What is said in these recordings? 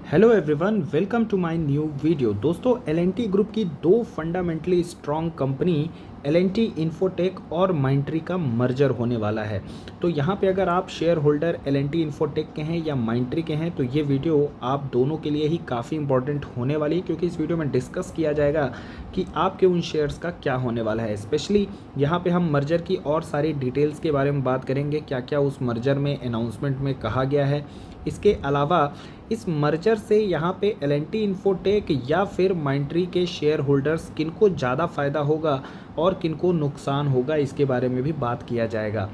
Hello everyone, welcome to my new video. दोस्तों, L and T group की दो fundamentally strong company L and T Infotech और Mindtree का मर्जर होने वाला है। तो यहाँ पे अगर आप शेयर होल्डर एल&टी इन्फोटेक के हैं या माइंडट्री के हैं तो ये वीडियो आप दोनों के लिए ही काफ़ी इंपॉर्टेंट होने वाली है, क्योंकि इस वीडियो में डिस्कस किया जाएगा कि आपके उन शेयर्स का क्या होने वाला है। स्पेशली यहाँ पे हम मर्जर की और सारी डिटेल्स के बारे में बात करेंगे, क्या क्या उस मर्जर में अनाउंसमेंट में कहा गया है। इसके अलावा इस मर्जर से यहाँ पे एल&टी इन्फोटेक या फिर माइंडट्री के शेयर होल्डर्स किनको ज़्यादा फ़ायदा होगा और किनको नुकसान होगा, इसके बारे में भी बात किया जाएगा।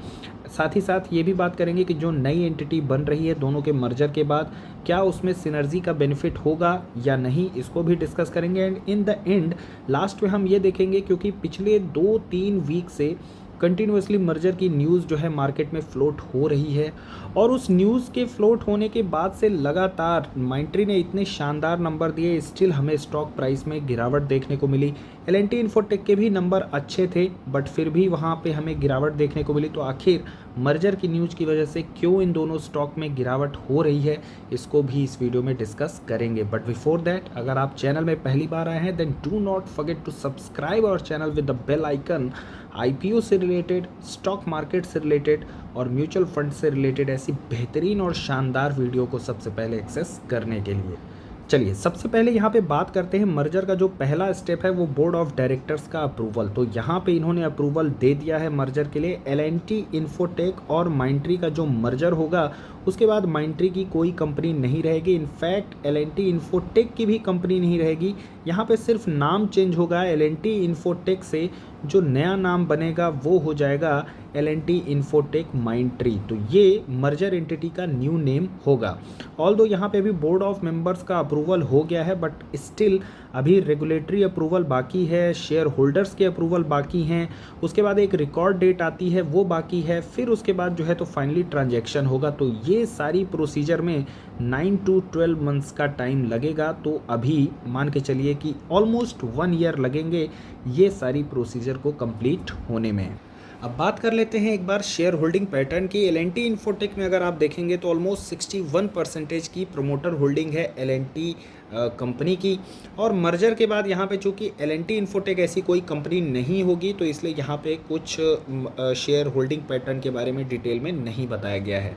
साथ ही साथ ये भी बात करेंगे कि जो नई एंटिटी बन रही है दोनों के मर्जर के बाद, क्या उसमें सिनर्जी का बेनिफिट होगा या नहीं, इसको भी डिस्कस करेंगे। And in the end last में हम ये देखेंगे, क्योंकि पिछले 2-3 वीक से कंटिन्यूसली मर्जर की न्यूज़ जो है मार्केट में फ्लोट हो रही है, और उस न्यूज़ के फ्लोट होने के बाद से लगातार माइंडट्री ने इतने शानदार नंबर दिए, स्टिल हमें स्टॉक प्राइस में गिरावट देखने को मिली। एल&टी इन्फोटेक के भी नंबर अच्छे थे, बट फिर भी वहाँ पे हमें गिरावट देखने को मिली। तो आखिर मर्जर की न्यूज़ की वजह से क्यों इन दोनों स्टॉक में गिरावट हो रही है, इसको भी इस वीडियो में डिस्कस करेंगे। बट बिफोर दैट, अगर आप चैनल में पहली बार आए हैं then do not forget to subscribe our channel with the bell icon. IPO से रिलेटेड, स्टॉक मार्केट से रिलेटेड और म्यूचुअल फंड से रिलेटेड ऐसी बेहतरीन और शानदार वीडियो को सबसे पहले एक्सेस करने के लिए। चलिए, सबसे पहले यहाँ पे बात करते हैं मर्जर का जो पहला स्टेप है वो बोर्ड ऑफ डायरेक्टर्स का अप्रूवल। तो यहाँ पे इन्होंने अप्रूवल दे दिया है मर्जर के लिए। एल&टी इन्फोटेक और माइंडट्री का जो मर्जर होगा, उसके बाद माइंडट्री की कोई कंपनी नहीं रहेगी। इनफैक्ट एल&टी इन्फोटेक की भी कंपनी नहीं रहेगी। यहाँ पे सिर्फ नाम चेंज होगा। एल&टी इन्फोटेक से जो नया नाम बनेगा वो हो जाएगा एल&टी इन्फोटेक माइंडट्री। तो ये मर्जर एंटिटी का न्यू नेम होगा। ऑल्दो यहाँ पे भी बोर्ड ऑफ मेंबर्स का अप्रूवल हो गया है, बट स्टिल अभी रेगुलेटरी अप्रूवल बाकी है, शेयर होल्डर्स के अप्रूवल बाकी हैं, उसके बाद एक रिकॉर्ड डेट आती है वो बाकी है, फिर उसके बाद जो है तो फाइनली ट्रांजैक्शन होगा। तो ये सारी प्रोसीजर में 9 to 12 मंथ्स का टाइम लगेगा। तो अभी मान के चलिए कि ऑलमोस्ट 1 ईयर लगेंगे ये सारी प्रोसीजर को कंप्लीट होने में। अब बात कर लेते हैं एक बार शेयर होल्डिंग पैटर्न की। एल&टी इन्फोटेक में अगर आप देखेंगे तो ऑलमोस्ट 61% की प्रमोटर होल्डिंग है एल&टी कंपनी की। और मर्जर के बाद यहाँ पे चूँकि एल&टी इन्फोटेक ऐसी कोई कंपनी नहीं होगी, तो इसलिए यहाँ पे कुछ शेयर होल्डिंग पैटर्न के बारे में डिटेल में नहीं बताया गया है।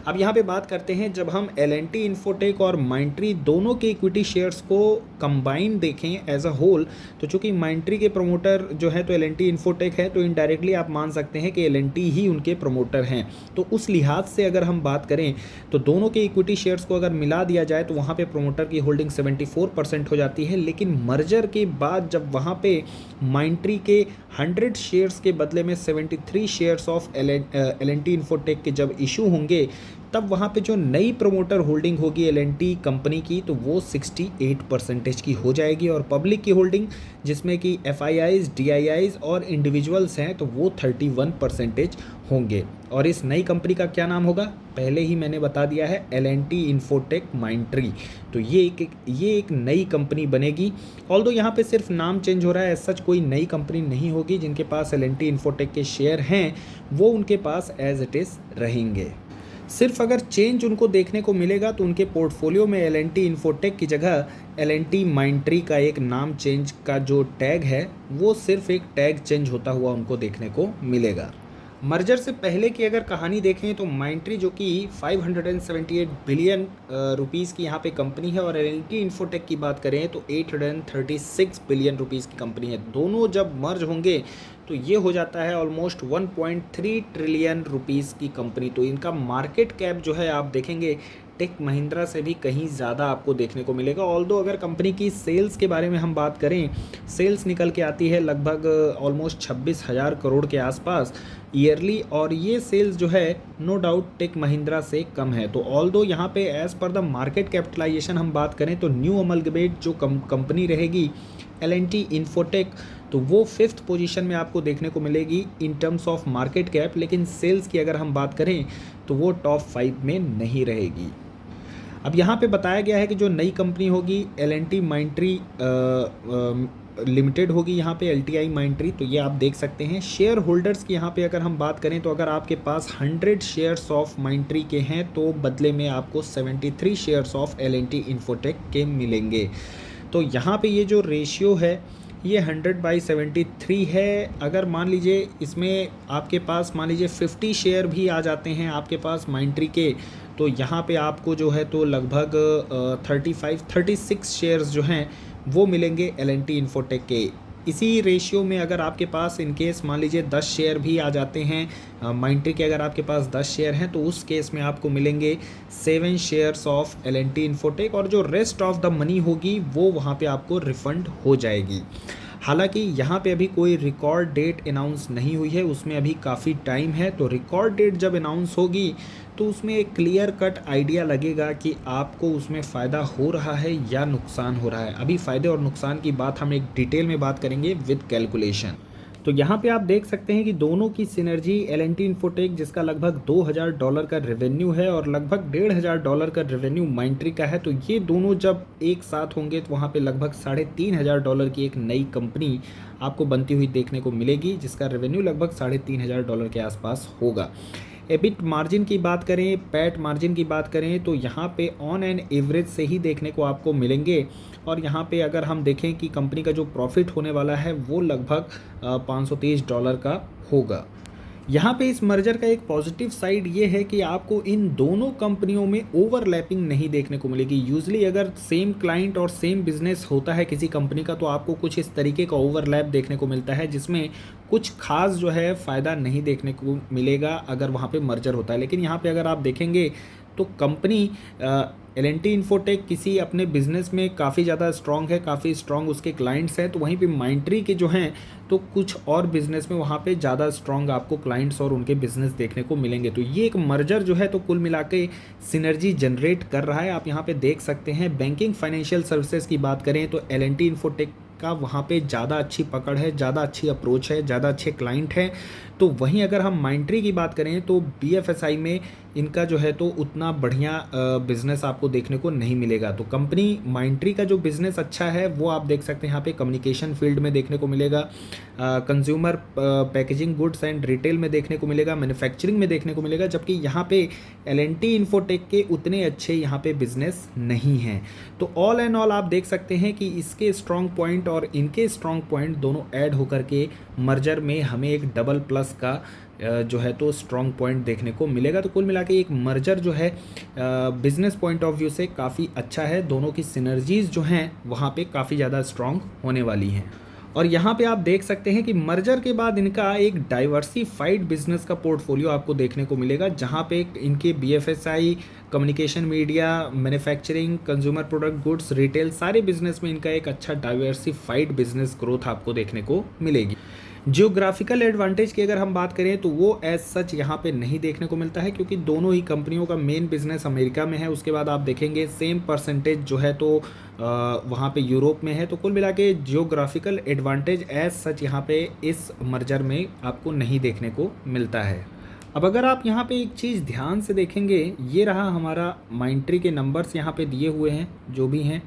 अब यहाँ पे बात करते हैं, जब हम एल&टी इन्फोटेक और माइंडट्री दोनों के इक्विटी शेयर्स को कंबाइन देखें एज अ होल, तो चूँकि माइंडट्री के प्रमोटर जो है तो एल&टी इन्फोटेक है, तो इनडायरेक्टली आप मान सकते हैं कि एल&टी ही उनके प्रमोटर हैं। तो उस लिहाज से अगर हम बात करें तो दोनों के इक्विटी शेयर्स को अगर मिला दिया जाए तो वहाँ पे प्रमोटर की होल्डिंग 74% हो जाती है। लेकिन मर्जर के बाद जब वहाँ पे माइंडट्री के 100 शेयर्स के बदले में 73 शेयर्स ऑफ एल&टी इन्फोटेक के जब इशू होंगे, तब वहाँ पे जो नई प्रमोटर होल्डिंग होगी एल&टी कंपनी की, तो वो 68% की हो जाएगी। और पब्लिक की होल्डिंग, जिसमें कि FIIs, DIIs और इंडिविजुअल्स हैं, तो वो 31% होंगे। और इस नई कंपनी का क्या नाम होगा, पहले ही मैंने बता दिया है, एल&टी इन्फोटेक माइंडट्री। तो ये एक नई कंपनी बनेगी। ऑल्दो यहाँ पे सिर्फ नाम चेंज हो रहा है, सच कोई नई कंपनी नहीं होगी। जिनके पास एल&टी इन्फोटेक के शेयर हैं वो उनके पास एज इट इज़ रहेंगे। सिर्फ अगर चेंज उनको देखने को मिलेगा तो उनके पोर्टफोलियो में एल&टी इन्फोटेक की जगह एल&टी माइंडट्री का एक नाम चेंज का जो टैग है वो सिर्फ एक टैग चेंज होता हुआ उनको देखने को मिलेगा। मर्जर से पहले की अगर कहानी देखें तो माइंडट्री जो कि 578 बिलियन रुपीज़ की यहाँ पे कंपनी है, और एल&टी इन्फोटेक की बात करें तो 836 बिलियन रुपीज़ की कंपनी है। दोनों जब मर्ज होंगे तो ये हो जाता है ऑलमोस्ट 1.3 ट्रिलियन रुपीज़ की कंपनी। तो इनका मार्केट कैप जो है आप देखेंगे टेक महिंद्रा से भी कहीं ज़्यादा आपको देखने को मिलेगा। ऑल्दो अगर कंपनी की सेल्स के बारे में हम बात करें, सेल्स निकल के आती है लगभग ऑलमोस्ट 26,000 करोड़ के आसपास ईयरली, और ये सेल्स जो है नो डाउट टेक महिंद्रा से कम है। तो ऑल्दो यहाँ पे as per the market capitalisation हम बात करें तो न्यू अमलगमेट जो कंपनी रहेगी एल&टी इन्फोटेक, तो वो 5th पोजीशन में आपको देखने को मिलेगी in terms of market cap. लेकिन सेल्स की अगर हम बात करें तो वो टॉप 5 में नहीं रहेगी। अब यहाँ पे बताया गया है कि जो नई कंपनी होगी एल&टी माइंडट्री लिमिटेड होगी यहाँ पे LTI माइंट्री, तो ये आप देख सकते हैं। शेयर होल्डर्स की यहाँ पे अगर हम बात करें तो अगर आपके पास 100 शेयर्स ऑफ माइंट्री के हैं तो बदले में आपको 73 शेयर्स ऑफ L&T इन्फोटेक के मिलेंगे। तो यहाँ पे ये जो रेशियो है ये 100/73 है। अगर मान लीजिए इसमें आपके पास मान लीजिए 50 शेयर भी आ जाते हैं आपके पास माइंट्री के, तो यहाँ पे आपको जो है तो लगभग 36 शेयर्स जो हैं वो मिलेंगे L&T इन्फोटेक के। इसी रेशियो में अगर आपके पास इन केस मान लीजिए 10 शेयर भी आ जाते हैं माइंट्री के, अगर आपके पास 10 शेयर हैं तो उस केस में आपको मिलेंगे 7 शेयर्स ऑफ L&T इन्फोटेक, और जो रेस्ट ऑफ द मनी होगी वो वहाँ पे आपको रिफ़ंड हो जाएगी। हालांकि यहाँ पे अभी कोई रिकॉर्ड डेट अनाउंस नहीं हुई है, उसमें अभी काफ़ी टाइम है। तो रिकॉर्ड डेट जब अनाउंस होगी तो उसमें एक क्लियर कट आइडिया लगेगा कि आपको उसमें फ़ायदा हो रहा है या नुकसान हो रहा है। अभी फ़ायदे और नुकसान की बात हम एक डिटेल में बात करेंगे विद कैलकुलेशन। तो यहाँ पे आप देख सकते हैं कि दोनों की सिनर्जी L&T इन्फोटेक जिसका लगभग $2000 का रेवेन्यू है और लगभग $1500 का रेवेन्यू माइंट्री का है, तो ये दोनों जब एक साथ होंगे तो वहाँ पे लगभग $3500 की एक नई कंपनी आपको बनती हुई देखने को मिलेगी, जिसका रेवेन्यू लगभग $3500 के आसपास होगा। एबिट मार्जिन की बात करें, पैट मार्जिन की बात करें तो यहाँ पे ऑन एन एवरेज से ही देखने को आपको मिलेंगे। और यहाँ पे अगर हम देखें कि कंपनी का जो प्रॉफिट होने वाला है वो लगभग $530 का होगा। यहाँ पे इस मर्जर का एक पॉजिटिव साइड ये है कि आपको इन दोनों कंपनियों में ओवरलैपिंग नहीं देखने को मिलेगी। यूजली अगर सेम क्लाइंट और सेम बिजनेस होता है किसी कंपनी का तो आपको कुछ इस तरीके का ओवरलैप देखने को मिलता है जिसमें कुछ खास जो है फ़ायदा नहीं देखने को मिलेगा अगर वहाँ पे मर्जर होता है। लेकिन यहाँ पे अगर आप देखेंगे तो कंपनी L&T इन्फोटेक किसी अपने बिजनेस में काफ़ी ज़्यादा स्ट्रॉन्ग है, काफ़ी स्ट्रॉन्ग उसके क्लाइंट्स हैं, तो वहीं पे माइंट्री के जो हैं तो कुछ और बिजनेस में वहाँ पे ज़्यादा स्ट्रॉन्ग आपको क्लाइंट्स और उनके बिजनेस देखने को मिलेंगे। तो ये एक मर्जर जो है तो कुल मिला के सिनर्जी जनरेट कर रहा है। आप यहाँ पे देख सकते हैं बैंकिंग फाइनेंशियल सर्विसेज की बात करें तो L&T इन्फोटेक का वहाँ पे ज़्यादा अच्छी पकड़ है, ज़्यादा अच्छी अप्रोच है, ज़्यादा अच्छे क्लाइंट हैं। तो वहीं अगर हम माइंट्री की बात करें तो BFSI में इनका जो है तो उतना बढ़िया बिजनेस आपको देखने को नहीं मिलेगा। तो कंपनी माइंट्री का जो बिज़नेस अच्छा है वो आप देख सकते हैं यहाँ पे कम्युनिकेशन फील्ड में देखने को मिलेगा, consumer packaging goods and retail में देखने को मिलेगा, मैन्युफैक्चरिंग में देखने को मिलेगा, जबकि यहाँ पे L&T इन्फोटेक के उतने अच्छे यहाँ पे बिजनेस नहीं हैं। तो ऑल एंड ऑल आप देख सकते हैं कि इसके स्ट्रॉन्ग पॉइंट और इनके स्ट्रॉन्ग पॉइंट दोनों ऐड होकर के मर्जर में हमें एक डबल प्लस का जो है तो स्ट्रॉन्ग पॉइंट देखने को मिलेगा। तो कुल मिला के एक मर्जर जो है बिजनेस पॉइंट ऑफ व्यू से काफ़ी अच्छा है। दोनों की सिनर्जीज़ जो हैं वहाँ पे काफ़ी ज़्यादा स्ट्रॉन्ग होने वाली हैं। और यहाँ पे आप देख सकते हैं कि मर्जर के बाद इनका एक डाइवर्सिफाइड बिजनेस का पोर्टफोलियो आपको देखने को मिलेगा, जहाँ पे इनके BFSI, communication media, manufacturing, consumer product goods, retail सारे बिजनेस में इनका एक अच्छा डाइवर्सिफाइड बिजनेस ग्रोथ आपको देखने को मिलेगी। जियोग्राफिकल एडवांटेज की अगर हम बात करें तो वो एज सच यहाँ पे नहीं देखने को मिलता है, क्योंकि दोनों ही कंपनियों का मेन बिजनेस अमेरिका में है। उसके बाद आप देखेंगे सेम परसेंटेज जो है तो वहाँ पे यूरोप में है। तो कुल मिला के जियोग्राफिकल एडवांटेज एज सच यहाँ पे इस मर्जर में आपको नहीं देखने को मिलता है। अब अगर आप यहाँ पे एक चीज़ ध्यान से देखेंगे, ये रहा हमारा माइंट्री के नंबर्स यहाँ पे दिए हुए हैं जो भी हैं,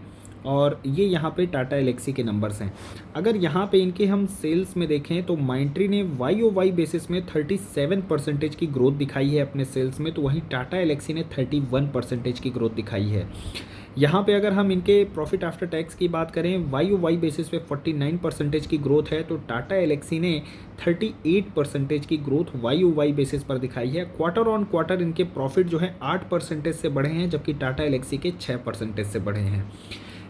और ये यहाँ पे टाटा एलेक्सी के नंबर्स हैं। अगर यहाँ पे इनके हम सेल्स में देखें तो माइंट्री ने YOY बेसिस में 37% की ग्रोथ दिखाई है अपने सेल्स में, तो वहीं टाटा एलेक्सी ने 31% की ग्रोथ दिखाई है। यहाँ पे अगर हम इनके प्रॉफिट आफ्टर टैक्स की बात करें YOY बेसिस पे 49% की ग्रोथ है, तो टाटा एलेक्सी ने 38% की ग्रोथ YOY बेसिस पर दिखाई है। क्वार्टर ऑन क्वार्टर इनके प्रॉफिट जो है 8% से बढ़े हैं, जबकि टाटा एलेक्सी के 6% से बढ़े हैं।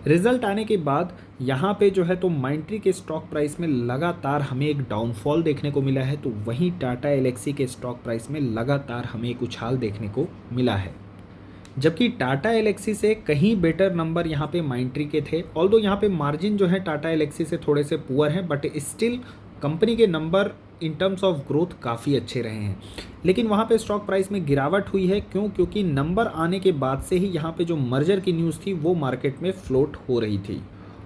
रिजल्ट आने के बाद यहाँ पे जो है तो माइंट्री के स्टॉक प्राइस में लगातार हमें एक डाउनफॉल देखने को मिला है, तो वहीं टाटा एलेक्सी के स्टॉक प्राइस में लगातार हमें एक उछाल देखने को मिला है। जबकि टाटा एलेक्सी से कहीं बेटर नंबर यहाँ पे माइंट्री के थे। ऑल्दो यहाँ पे मार्जिन जो है टाटा एलेक्सी से थोड़े से पुअर हैं, बट स्टिल कंपनी के number in terms of growth काफ़ी अच्छे रहे हैं। लेकिन वहाँ पे स्टॉक प्राइस में गिरावट हुई है, क्योंकि नंबर आने के बाद से ही यहाँ पे जो मर्जर की न्यूज़ थी वो मार्केट में फ्लोट हो रही थी।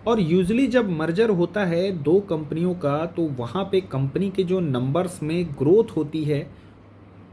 और यूजुअली जब मर्जर होता है दो कंपनियों का, तो वहाँ पे कंपनी के जो नंबर्स में ग्रोथ होती है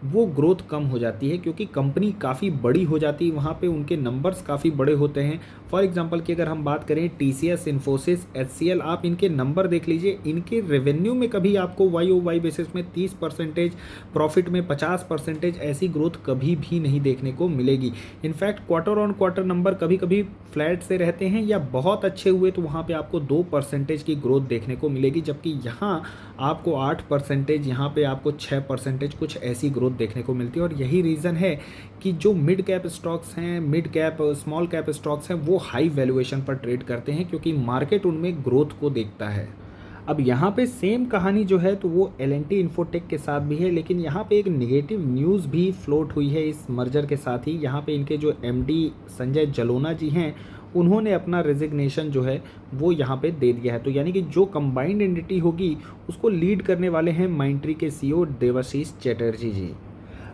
वो ग्रोथ कम हो जाती है, क्योंकि कंपनी काफ़ी बड़ी हो जाती है, वहाँ पे उनके नंबर्स काफ़ी बड़े होते हैं। फॉर एग्जांपल की अगर हम बात करें टीसीएस, इन्फोसिस, एचसीएल, आप इनके नंबर देख लीजिए, इनके रेवेन्यू में कभी आपको वाई ओ वाई बेसिस में 30%, प्रॉफिट में 50% ऐसी ग्रोथ कभी भी नहीं देखने को मिलेगी। In fact quarter on quarter number कभी कभी फ्लैट से रहते हैं, या बहुत अच्छे हुए तो वहाँ पे आपको 2% की ग्रोथ देखने को मिलेगी, जबकि यहाँ आपको 8%, यहाँ पे आपको 6% कुछ ऐसी ग्रोथ देखने को मिलती है। और यही रीज़न है कि जो मिड कैप स्टॉक्स हैं, mid cap small cap stocks हैं, वो हाई वैल्यूएशन पर ट्रेड करते हैं, क्योंकि मार्केट उनमें ग्रोथ को देखता है। अब यहाँ पे सेम कहानी जो है तो वो एल&टी इन्फोटेक के साथ भी है, लेकिन यहाँ पे एक नेगेटिव न्यूज़ भी फ्लोट हुई है इस मर्जर के साथ ही। यहाँ पे इनके जो एमडी संजय जलोना जी हैं, उन्होंने अपना रेजिग्नेशन जो है वो यहाँ पे दे दिया है। तो यानी कि जो कंबाइंड एंटिटी होगी उसको लीड करने वाले हैं माइंट्री के सीईओ देवाशीष चैटर्जी जी।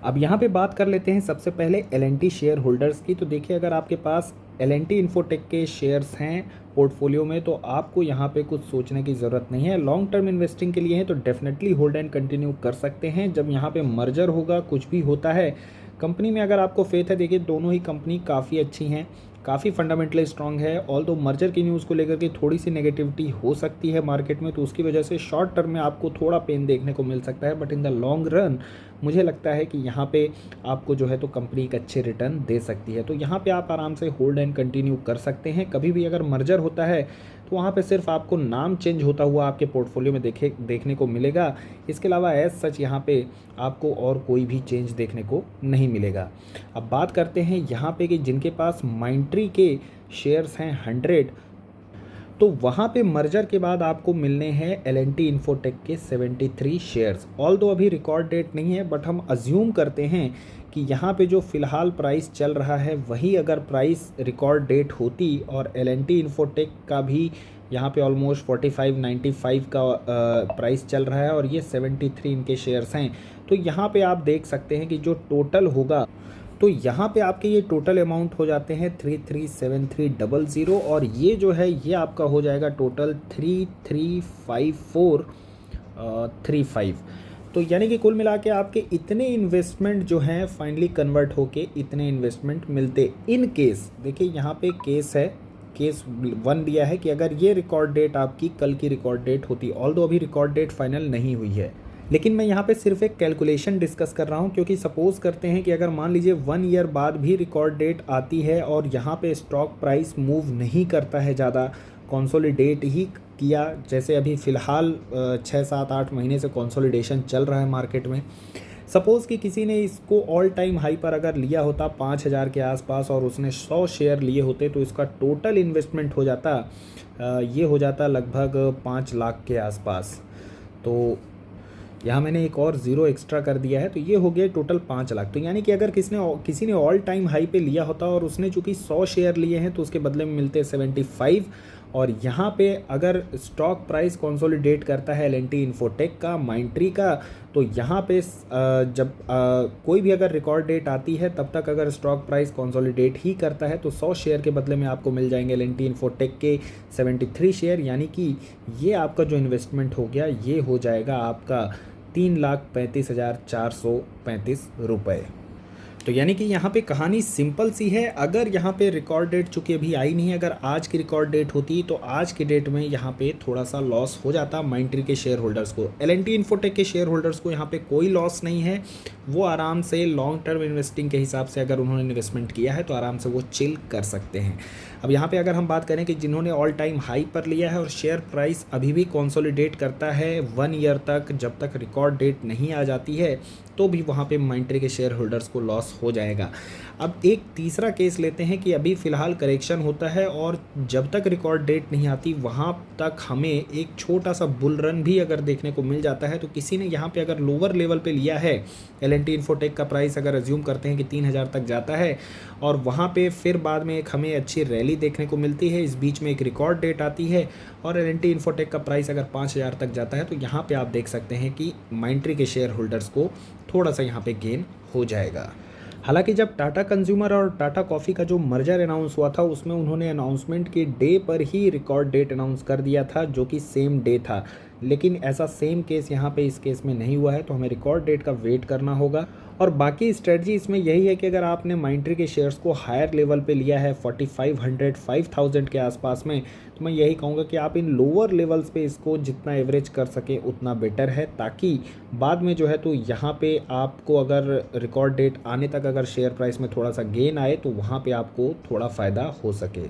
अब यहाँ पे बात कर लेते हैं सबसे पहले एल&टी शेयर होल्डर्स की। तो देखिए, अगर आपके पास एल&टी इन्फोटेक के शेयर्स हैं पोर्टफोलियो में, तो आपको यहाँ पे कुछ सोचने की ज़रूरत नहीं है। लॉन्ग टर्म इन्वेस्टिंग के लिए है तो डेफिनेटली होल्ड एंड कंटिन्यू कर सकते हैं। जब यहाँ पे मर्जर होगा, कुछ भी होता है कंपनी में, अगर आपको फेथ है, देखिए दोनों ही कंपनी काफ़ी अच्छी हैं, काफ़ी फंडामेंटली स्ट्रांग है। ऑल दो मर्जर की न्यूज़ को लेकर के थोड़ी सी नेगेटिविटी हो सकती है मार्केट में, तो उसकी वजह से शॉर्ट टर्म में आपको थोड़ा पेन देखने को मिल सकता है, but in the long run मुझे लगता है कि यहाँ पे आपको जो है तो कंपनी एक अच्छे रिटर्न दे सकती है। तो यहाँ पे आप आराम से होल्ड एंड कंटिन्यू कर सकते हैं। कभी भी अगर मर्जर होता है तो वहाँ पे सिर्फ आपको नाम चेंज होता हुआ आपके पोर्टफोलियो में देखने को मिलेगा। इसके अलावा एज सच यहाँ पे आपको और कोई भी चेंज देखने को नहीं मिलेगा। अब बात करते हैं यहाँ पे कि जिनके पास माइंट्री के शेयर्स हैं 100, तो वहाँ पे मर्जर के बाद आपको मिलने हैं एल&टी इन्फोटेक के 73 शेयर्स। ऑल दो अभी रिकॉर्ड डेट नहीं है, बट हम अज्यूम करते हैं कि यहाँ पे जो फ़िलहाल प्राइस चल रहा है वही अगर प्राइस रिकॉर्ड डेट होती, और एल&टी इन्फोटेक का भी यहाँ पे ऑलमोस्ट 45-95 का प्राइस चल रहा है, और ये 73 इनके शेयर्स हैं, तो यहाँ पे आप देख सकते हैं कि जो टोटल होगा, तो यहाँ पे आपके ये टोटल अमाउंट हो जाते हैं 337300, और ये जो है ये आपका हो जाएगा टोटल 335435। तो यानी कि कुल मिला के आपके इतने इन्वेस्टमेंट जो हैं फाइनली कन्वर्ट होके इतने इन्वेस्टमेंट मिलते। इन केस देखिए यहाँ पे केस है, केस 1 दिया है कि अगर ये रिकॉर्ड डेट आपकी कल की रिकॉर्ड डेट होती, ऑल्दो अभी रिकॉर्ड डेट फाइनल नहीं हुई है, लेकिन मैं यहाँ पे सिर्फ एक कैलकुलेशन डिस्कस कर रहा हूँ, क्योंकि सपोज़ करते हैं कि अगर मान लीजिए 1 ईयर बाद भी रिकॉर्ड डेट आती है और यहाँ पे स्टॉक प्राइस मूव नहीं करता है ज़्यादा, कंसोलिडेट ही किया, जैसे अभी फ़िलहाल 6-7-8 महीने से कंसोलिडेशन चल रहा है मार्केट में। सपोज़ कि किसी ने इसको ऑल टाइम हाई पर अगर लिया होता 5000 के आसपास, और उसने 100 शेयर लिए होते, तो इसका टोटल इन्वेस्टमेंट हो जाता ये हो जाता लगभग 5 लाख के आसपास। तो यहाँ मैंने एक और ज़ीरो एक्स्ट्रा कर दिया है, तो ये हो गया टोटल 5 लाख। तो यानी कि अगर किसी ने ऑल टाइम हाई पे लिया होता और उसने चूँकि 100 शेयर लिए हैं, तो उसके बदले में मिलते 75। और यहाँ पे अगर स्टॉक प्राइस कंसोलिडेट करता है एल&टी इन्फोटेक का, माइंट्री का, तो यहाँ पे जब कोई भी अगर रिकॉर्ड डेट आती है तब तक अगर स्टॉक प्राइस कंसोलिडेट ही करता है, तो 100 शेयर के बदले में आपको मिल जाएंगे एल&टी इन्फोटेक के 73 शेयर। यानी कि ये आपका जो इन्वेस्टमेंट हो गया, ये हो जाएगा आपका 3,35,435 रुपये। तो यानी कि यहाँ पे कहानी सिंपल सी है। अगर यहाँ पे रिकॉर्ड डेट चूँकि अभी आई नहीं है, अगर आज की रिकॉर्ड डेट होती तो आज की डेट में यहाँ पे थोड़ा सा लॉस हो जाता माइंट्री के शेयर होल्डर्स को। एल&टी इन्फोटेक के शेयर होल्डर्स को यहाँ पे कोई लॉस नहीं है, वो आराम से लॉन्ग टर्म इन्वेस्टिंग के हिसाब से अगर उन्होंने इन्वेस्टमेंट किया है तो आराम से वो चिल कर सकते हैं। अब यहाँ पे अगर हम बात करें कि जिन्होंने ऑल टाइम हाई पर लिया है और शेयर प्राइस अभी भी कंसोलिडेट करता है 1 ईयर तक, जब तक रिकॉर्ड डेट नहीं आ जाती है, तो भी वहाँ पे माइंट्री के शेयर होल्डर्स को लॉस हो जाएगा। अब एक तीसरा केस लेते हैं कि अभी फ़िलहाल करेक्शन होता है और जब तक रिकॉर्ड डेट नहीं आती वहाँ तक हमें एक छोटा सा बुल रन भी अगर देखने को मिल जाता है। तो किसी ने यहाँ पे अगर लोअर लेवल पे लिया है, एल&टी इन्फोटेक का प्राइस अगर अज्यूम करते हैं कि 3000 तक जाता है, और वहाँ पे फिर बाद में एक हमें अच्छी रैली देखने को मिलती है, इस बीच में एक रिकॉर्ड डेट आती है और एल&टी इन्फोटेक का प्राइस अगर 5000 तक जाता है, तो यहाँ पे आप देख सकते हैं कि माइंट्री के शेयर होल्डर्स को थोड़ा सा यहाँ पे गेन हो जाएगा। हालांकि जब टाटा कंज्यूमर और टाटा कॉफ़ी का जो मर्जर अनाउंस हुआ था, उसमें उन्होंने अनाउंसमेंट के डे पर ही रिकॉर्ड डेट अनाउंस कर दिया था, जो कि सेम डे था। लेकिन ऐसा सेम केस यहाँ पे इस केस में नहीं हुआ है, तो हमें रिकॉर्ड डेट का वेट करना होगा। और बाकी स्ट्रेटजी इसमें यही है कि अगर आपने माइंट्री के शेयर्स को हायर लेवल पे लिया है 4500 5000 के आसपास में, तो मैं यही कहूँगा कि आप इन लोअर लेवल्स पे इसको जितना एवरेज कर सके उतना बेटर है, ताकि बाद में जो है तो यहाँ पे आपको अगर रिकॉर्ड डेट आने तक अगर शेयर प्राइस में थोड़ा सा गेन आए तो वहाँ पे आपको थोड़ा फ़ायदा हो सके।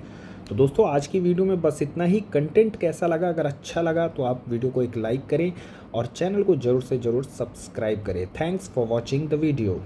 तो दोस्तों आज की वीडियो में बस इतना ही। कंटेंट कैसा लगा? अगर अच्छा लगा तो आप वीडियो को एक लाइक करें और चैनल को ज़रूर से ज़रूर सब्सक्राइब करें। Thanks for watching the video.